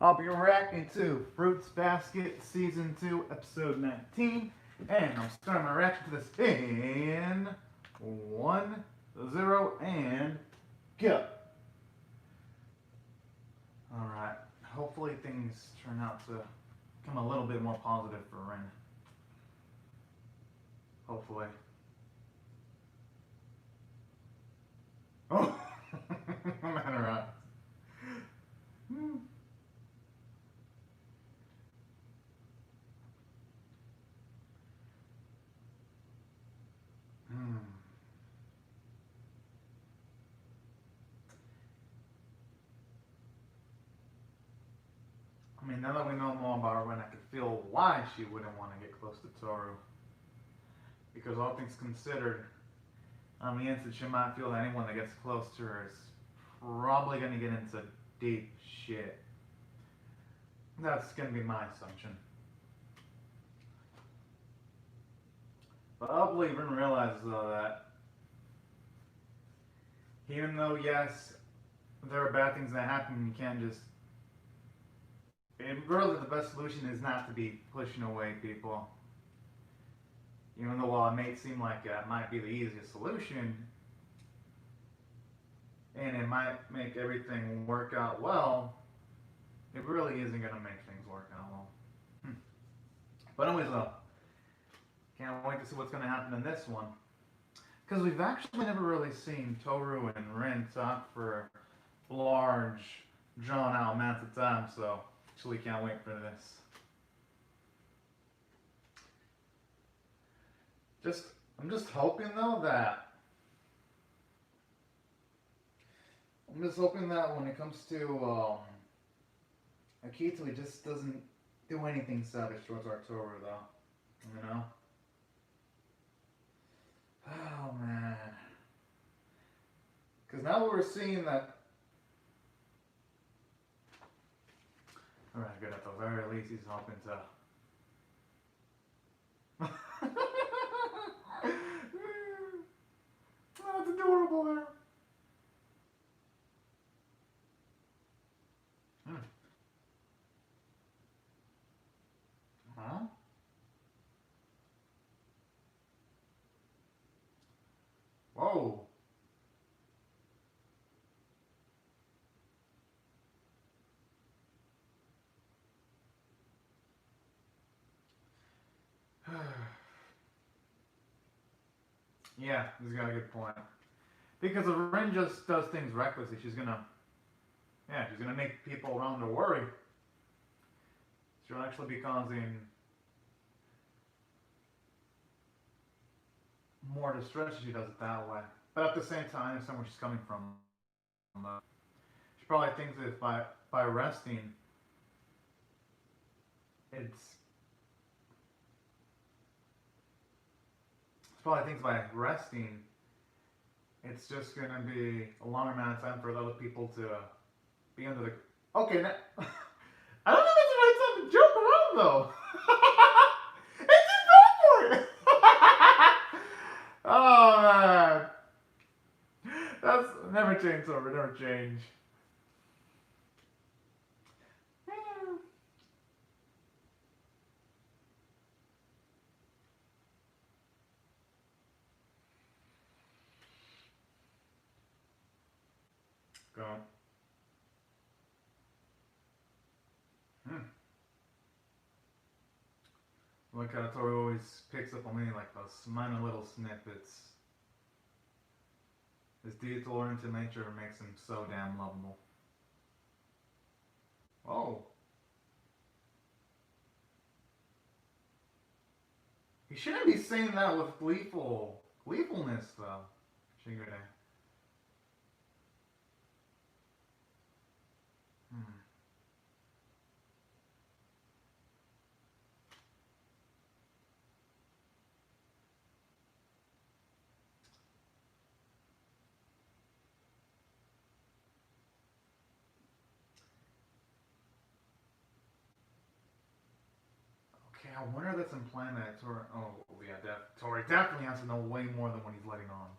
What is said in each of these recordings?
I'll be reacting to Fruits Basket Season 2, Episode 19. And I'm starting my reaction to this in 1, 0, and go. Alright, hopefully things turn out to become a little bit more positive for Ren. Hopefully. Oh! Alright. I mean, now that we know more about her, I can feel why she wouldn't want to get close to Toru. Because all things considered, on the instant, she might feel that anyone that gets close to her is probably going to get into deep shit. That's going to be my assumption. But I believe and realize, though, that even though, yes, there are bad things that happen, you can't just... really, the best solution is not to be pushing away people. Even though, while it may seem like it might be the easiest solution, and it might make everything work out well, it really isn't going to make things work out well. But anyways, though, can't wait to see what's going to happen in this one. Because we've actually never really seen Toru and Rin talk for large, drawn-out amounts of time, so actually can't wait for this. I'm just hoping, though, that... I'm just hoping that when it comes to Akito, he just doesn't do anything savage towards Arturo, though. You know? Oh, man. Because now we're seeing that... Alright, good. At the very least, he's hoping to... Oh, it's adorable there. Huh? Whoa. Yeah, he's got a good point. Because if Rin just does things recklessly, she's gonna make people around her worry. She'll actually be causing more distress if she does it that way. But at the same time, I understand where she's coming from. She probably thinks that by resting, it's probably thinks by resting, it's just gonna be a long amount of time for other people to be under the... Okay, now... I don't think that's the right time to joke around, though. It's just go for it. Oh, man. That's... Never change, Silver. Never change. Go. Like how Toru always picks up on me like those minor little snippets. His detail-oriented nature makes him so damn lovable. Oh. He shouldn't be saying that with gleefulness, though. Shigure. Okay, I wonder if that's implying that Tori... Oh, yeah, Tori definitely has to know way more than what he's letting on.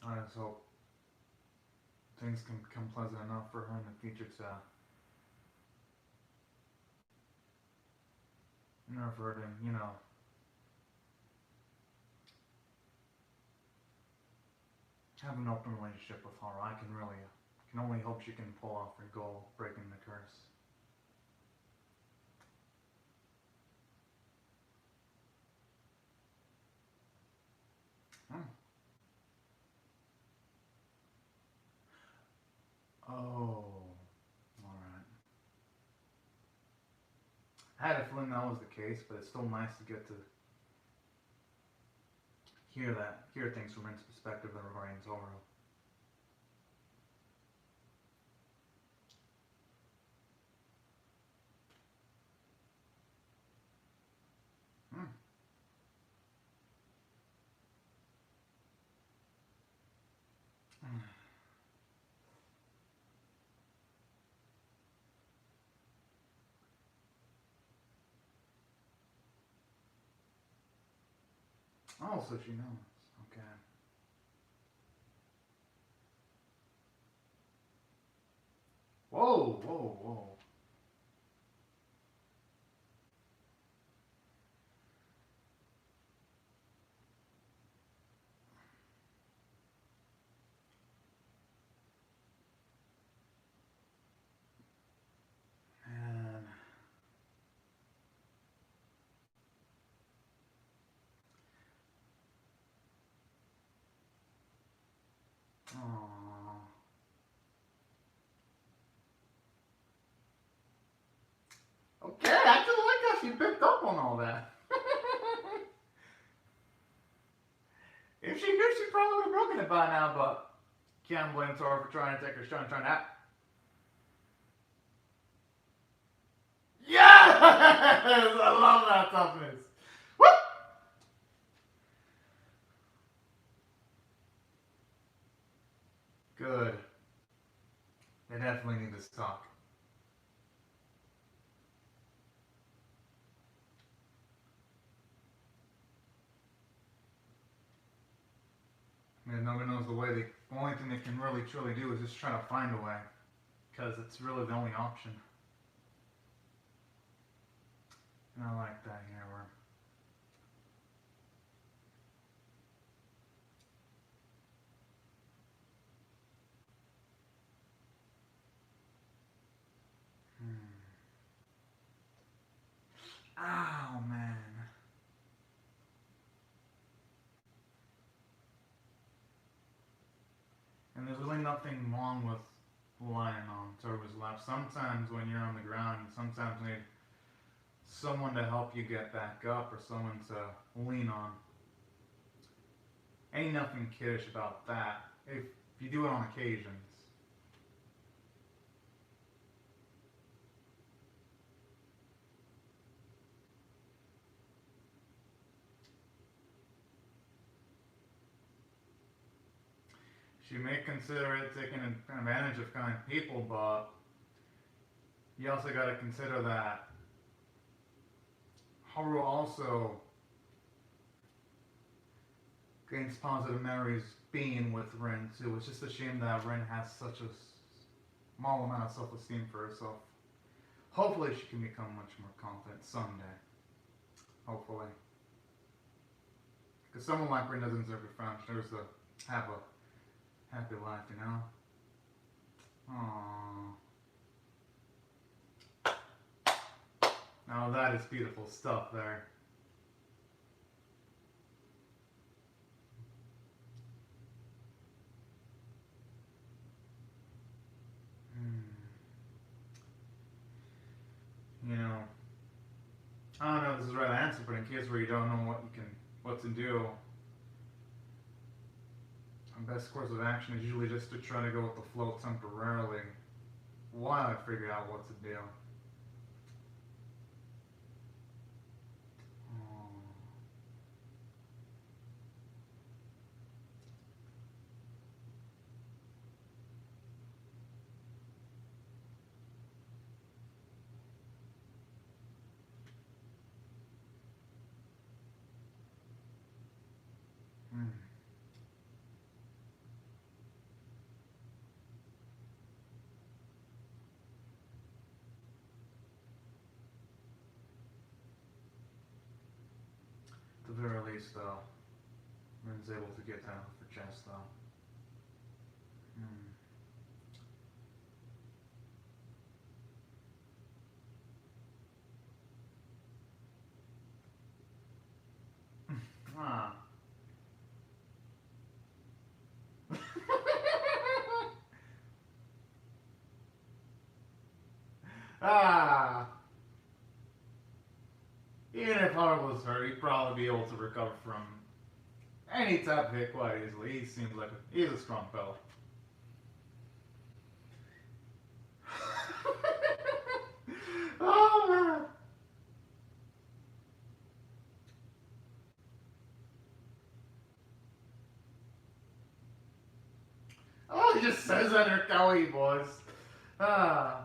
I just hope things can become pleasant enough for her in the future to nerve her to, have an open relationship with her. I can only hope she can pull off her goal, breaking the curse. Hmm. Oh, alright. I had a feeling that was the case, but it's still nice to get to hear things from Rin's perspective regarding Zoro. Hmm. Oh, so she knows. Okay. Whoa, whoa, whoa. Man. Aww. Okay, I just like how she picked up on all that. If she knew, she probably would have broken it by now, but can't blame Zoro for trying to take her shot, trying to. Yes! I love that toughness. Woo! Good. They definitely need this talk. I mean, nobody knows the way. The only thing they can really truly do is just try to find a way, because it's really the only option. And I like that here. Oh man. And there's really nothing wrong with lying on Zoro's lap. Sometimes when you're on the ground, you sometimes need someone to help you get back up or someone to lean on. Ain't nothing kiddish about that if you do it on occasions. She may consider it taking advantage of kind people, but you also got to consider that Haru also gains positive memories being with Rin too. It's just a shame that Rin has such a small amount of self-esteem for herself. Hopefully she can become much more confident someday. Hopefully. Because someone like Rin doesn't deserve to be found. She deserves to have a happy life, you know? Aww. Now that is beautiful stuff there. You know, I don't know if this is the right answer, but in case where you don't know what to do, the best course of action is usually just to try to go with the flow temporarily while I figure out what to do. the very least, though, Rin's able to get down for chest, though. Ah. Ah. Even if Hart was hurt, he'd probably be able to recover from any type of hit quite easily. He seems like he's a strong fellow. Oh man. Oh, he just says that in her kawaii voice. Ah.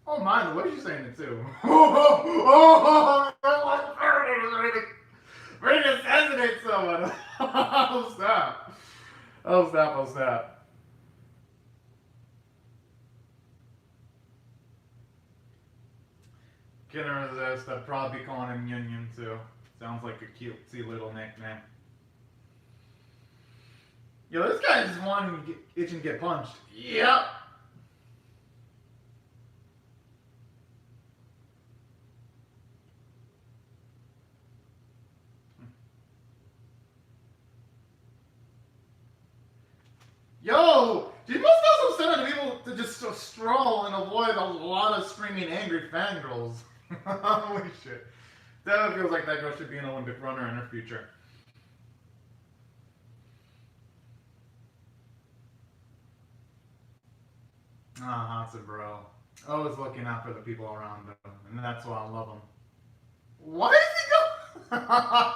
Oh my, the way she's saying it too. Ready to assassinate someone. Oh snap. Oh snap, oh snap. Can resist. I'd probably be calling him Yun Yun too. Sounds like a cutesy little nickname. Yo, this guy just wanting to itching to get punched. Yep. Yo, she must also send out people to just stroll and avoid a lot of screaming angry fangirls. Holy shit. That feels like that girl should be an Olympic runner in her future. Ah, Hansa bro. Always looking out for the people around him, and that's why I love him. What is he doing?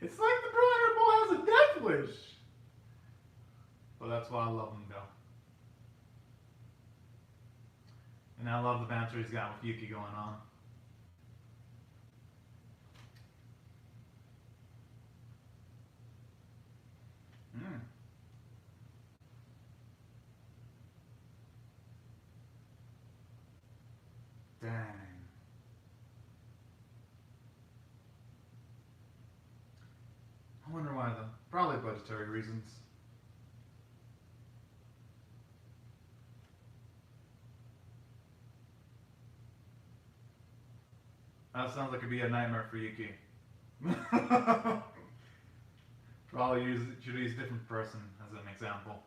It's like the brother boy has a death wish. But that's why I love him, though. And I love the banter he's got with Yuki going on. Dang. I wonder why, though. Probably budgetary reasons. That sounds like it'd be a nightmare for Yuki. Probably should use a different person as an example.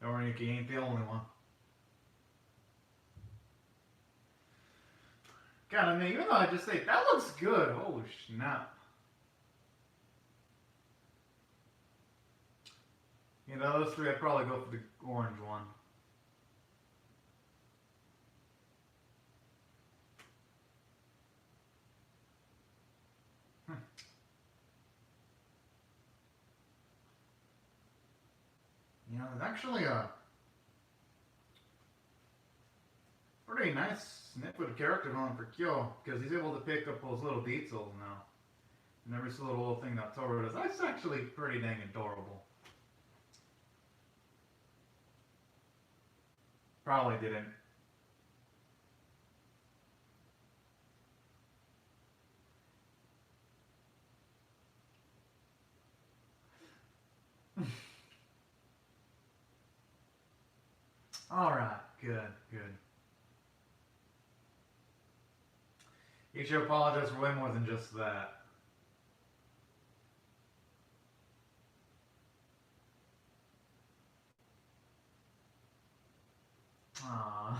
Or Yuki ain't the only one. God, I mean, even though I just say that looks good, holy snap. You know, those three, I'd probably go for the orange one. You know, there's actually a pretty nice snippet of character going for Kyo, because he's able to pick up those little details now. And every little thing that Toru does, that's actually pretty dang adorable. Probably didn't. Alright, good, good. You should apologize for way more than just that. Aww.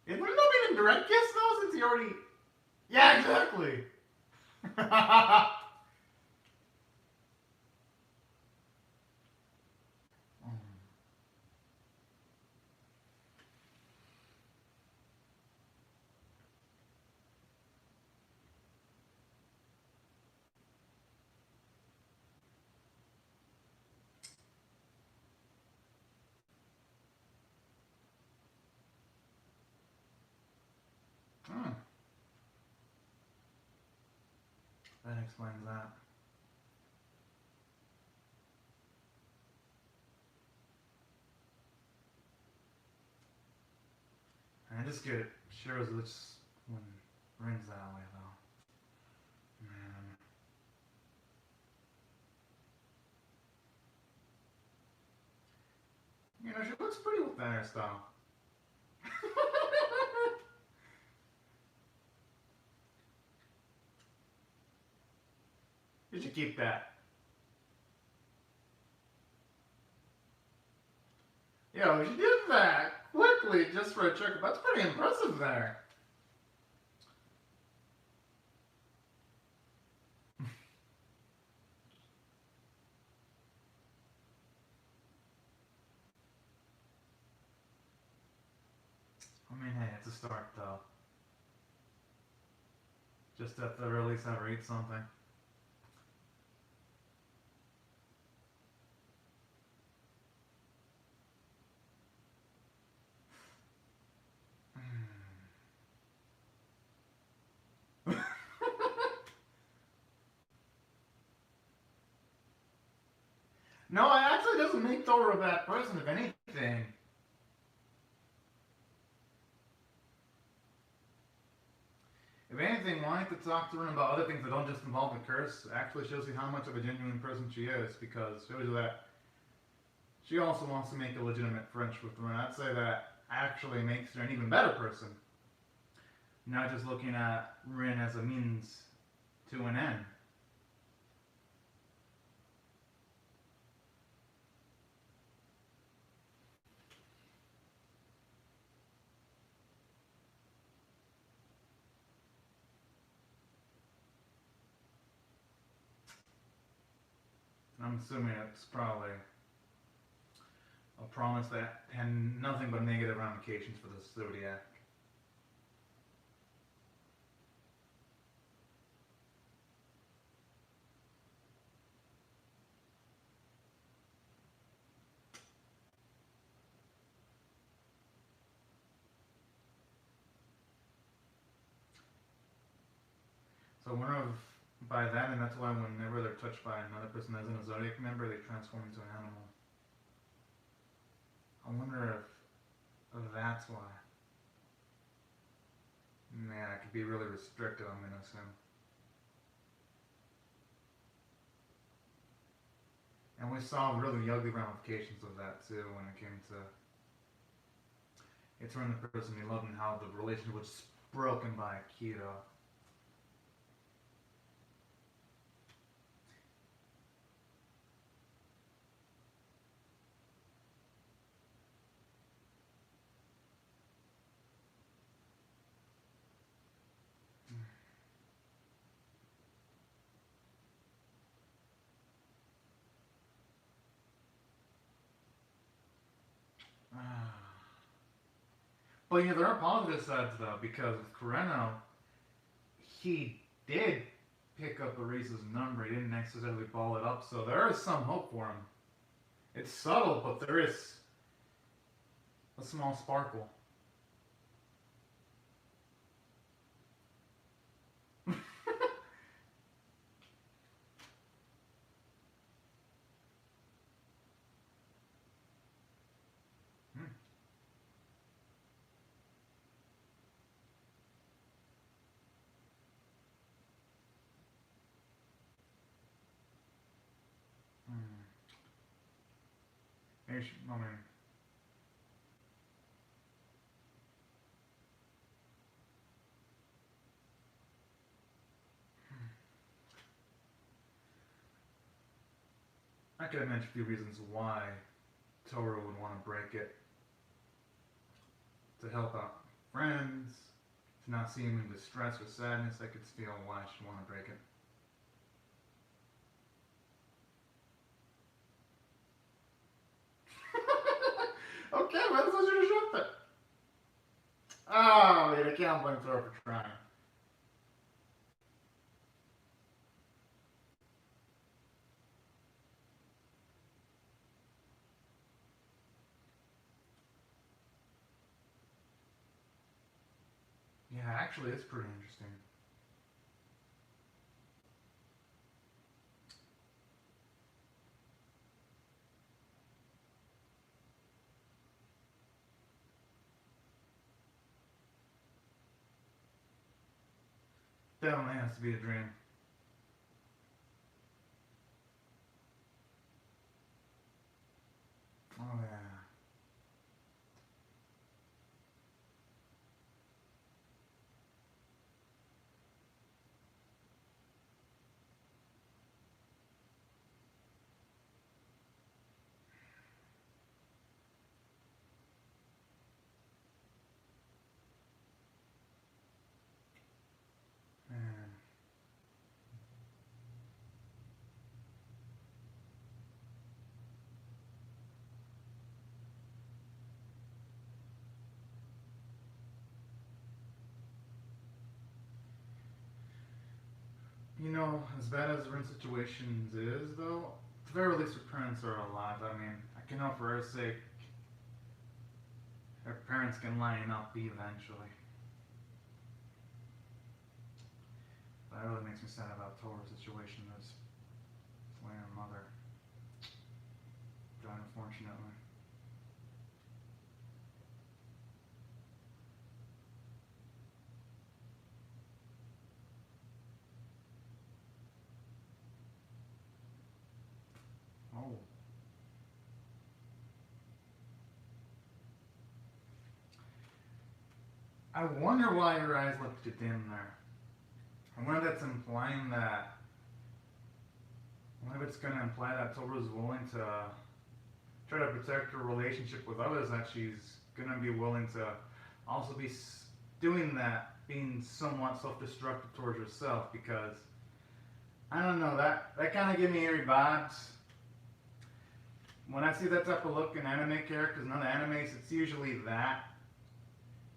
It wouldn't that be a direct kiss though, since he already... Yeah, exactly! That explains that. I just get Shiro's lips when Rin's that way though. Man. You know, she looks pretty with that hairstyle. You should keep that. Yo, she did that quickly just for a trick. That's pretty impressive there. I mean, hey, it's a start though. Just at the very least have her eat something. No, it actually doesn't make Thor a bad person, if anything. If anything, wanting to talk to her about other things that don't just involve the curse actually shows you how much of a genuine person she is, because it shows you that she also wants to make a legitimate friendship with her, and I'd say that actually makes her an even better person. Not just looking at Rin as a means to an end. I'm assuming it's probably a promise that had nothing but negative ramifications for the Zodiac. So I wonder if by then, and that's why whenever they're touched by another person that isn't a Zodiac member, they transform into an animal. I wonder if that's why. Man, it could be really restrictive, I'm gonna assume. And we saw really ugly ramifications of that too when it came to it turned the person he loved and how the relationship was broken by Akira. But you know, there are positive sides though, because with Coreno, he did pick up Arisa's number. He didn't necessarily ball it up, so there is some hope for him. It's subtle, but there is a small sparkle. Hmm. Hmm. Maybe I mean, I could have mentioned a few reasons why Toru would want to break it. To help out friends, to not see him in distress or sadness. I could feel why she'd want to break it. Okay, well, that's what you should have. Oh, yeah, I can't blame Thor for trying. Yeah, actually, it's pretty interesting. Definitely has to be a dream. Oh yeah. Man. You know, as bad as Rin situations is, though, at the very least her parents are alive. I mean, I can know for her sake, her parents can line up eventually. But it really makes me sad about Toru's situation. That's why her mother died, unfortunately. Oh. I wonder why her eyes looked dim there. I wonder if that's implying that. I wonder if it's going to imply that Toru's willing to try to protect her relationship with others, that she's going to be willing to also be doing that, being somewhat self-destructive towards herself, because I don't know, that kind of gave me eerie vibes. When I see that type of look in anime characters and other animes, it's usually that.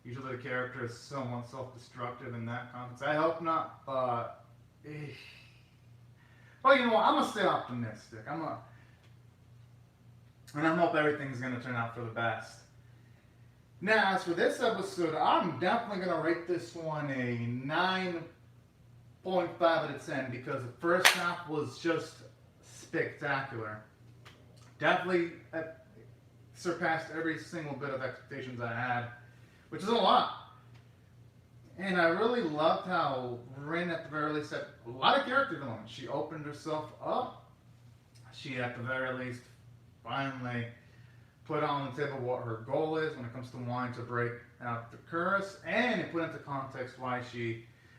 Usually the character is somewhat self-destructive in that context. I hope not, but... Well, you know what, I'm going to stay optimistic. And I hope everything's going to turn out for the best. Now, as for this episode, I'm definitely going to rate this one a 9.5 out of 10, because the first half was just spectacular. Definitely surpassed every single bit of expectations I had, which is a lot. And I really loved how Rin, at the very least, had a lot of character development. She opened herself up. She, at the very least, finally put on the table what her goal is when it comes to wanting to break out the curse, and it put into context why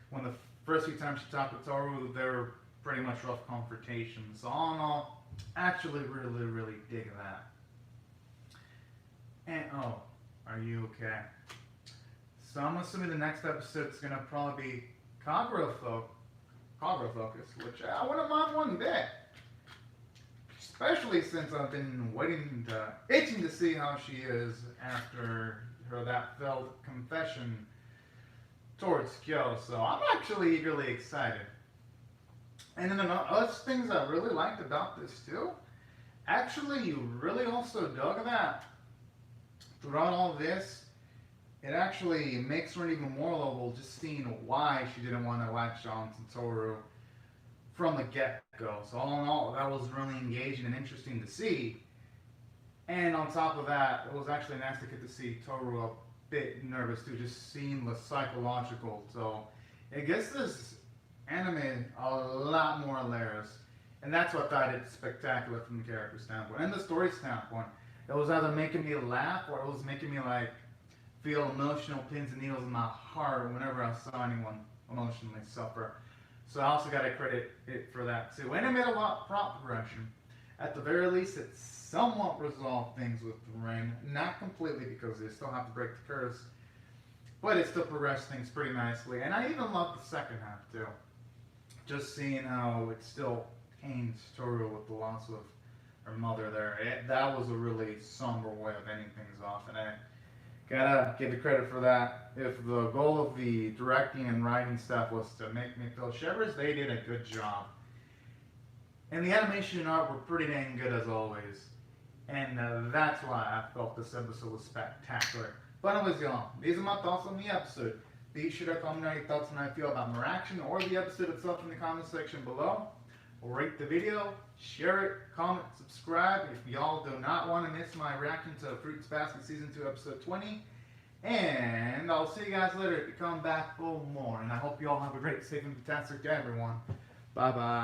when the first few times she talked with Toru, they were pretty much rough confrontations. So all in all, actually really, really dig that. And, oh, are you okay? So I'm assuming the next episode is going to probably be Kagura focused, which I wouldn't mind one bit. Especially since I've been itching to see how she is after that failed confession towards Kyo. So I'm actually eagerly excited. And then other things I really liked about this too, actually you really also dug that throughout all this, it actually makes her even more lovable just seeing why she didn't want to latch on to Toru from the get-go. So all in all, that was really engaging and interesting to see. And on top of that, it was actually nice to get to see Toru a bit nervous too, just seeing the psychological. So it gives this anime a lot more layers. And that's what I did spectacular from the character standpoint and the story standpoint. It was either making me laugh or it was making me feel emotional pins and needles in my heart whenever I saw anyone emotionally suffer. So I also got to credit it for that too. And it made a lot of plot progression. At the very least, it somewhat resolved things with Rin. Not completely, because they still have to break the curse, but it still progressed things pretty nicely. And I even loved the second half too. Just seeing how it still pains Toru with the loss of her mother there. That was a really somber way of ending things off, and I gotta give the credit for that. If the goal of the directing and writing stuff was to make me feel shivers, they did a good job. And the animation and art were pretty dang good as always. And that's why I felt this episode was spectacular. But anyways, y'all, these are my thoughts on the episode. Be sure to comment on your thoughts and how you feel about Miraction or the episode itself in the comment section below. Rate the video, share it, comment, subscribe if y'all do not want to miss my reaction to Fruits Basket Season 2 Episode 20. And I'll see you guys later if you come back for more. And I hope you all have a great, safe, and fantastic day, everyone. Bye-bye.